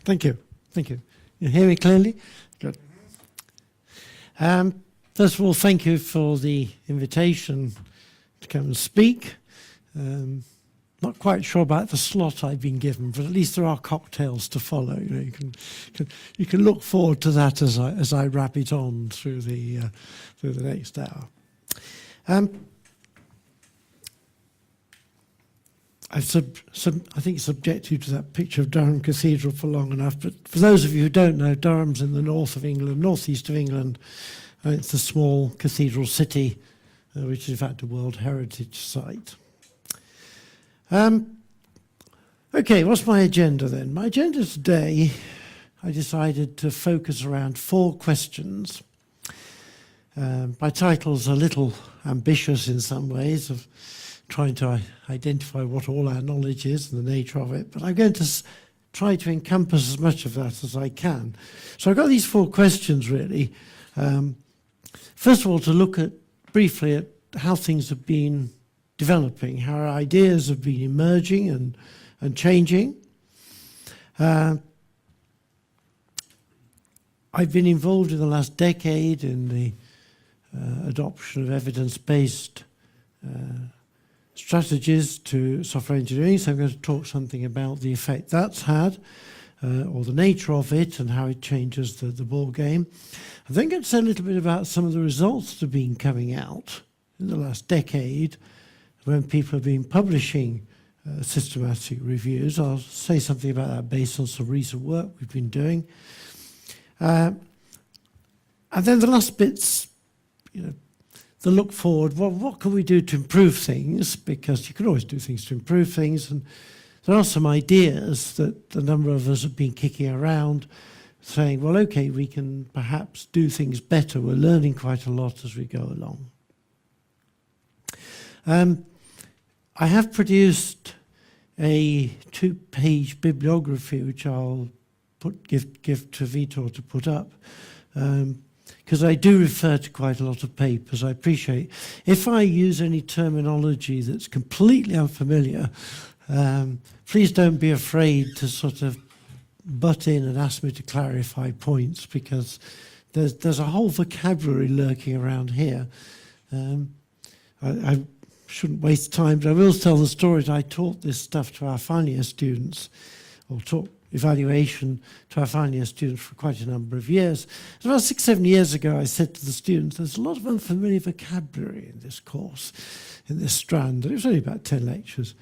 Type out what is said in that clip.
Thank you. Thank you. You hear me clearly? Good. First of all, thank you for the invitation to come and speak. Not quite sure about the slot I've been given, but at least there are cocktails to follow. You know, you can look forward to that as I wrap it on through the next hour. I think subject you to that picture of Durham Cathedral for long enough, but for those of you who don't know, Durham's in the north of England, northeast of England. It's a small cathedral city, which is in fact a World Heritage Site. Okay, what's my agenda then? My agenda today, I decided to focus around 4 questions. My title's a little ambitious in some ways, of trying to identify what all our knowledge is and the nature of it, but I'm going to try to encompass as much of that as I can. So I've got these 4 questions really. First of all, to look at briefly at how things have been developing, how our ideas have been emerging and changing. I've been involved in the last decade in the adoption of evidence-based strategies to software engineering, so I'm going to talk something about the effect that's had, or the nature of it and how it changes the ball game. I'm then going to say a little bit about some of the results that have been coming out in the last decade when people have been publishing systematic reviews. I'll say something about that based on some recent work we've been doing. And then the last bit's, the look forward. Well, what can we do to improve things? Because you can always do things to improve things. And there are some ideas that a number of us have been kicking around, saying, well, okay, we can perhaps do things better. We're learning quite a lot as we go along. I have produced a 2-page bibliography, which I'll give to Vitor to put up, because I do refer to quite a lot of papers. I appreciate if I use any terminology that's completely unfamiliar, please don't be afraid to sort of butt in and ask me to clarify points, because there's a whole vocabulary lurking around here. I shouldn't waste time, but I will tell the story that I taught this stuff to our final year students, or taught evaluation to our final year students for quite a number of years. And about 6-7 years ago, I said to the students, there's a lot of unfamiliar vocabulary in this course, in this strand, and it was only about 10 lectures.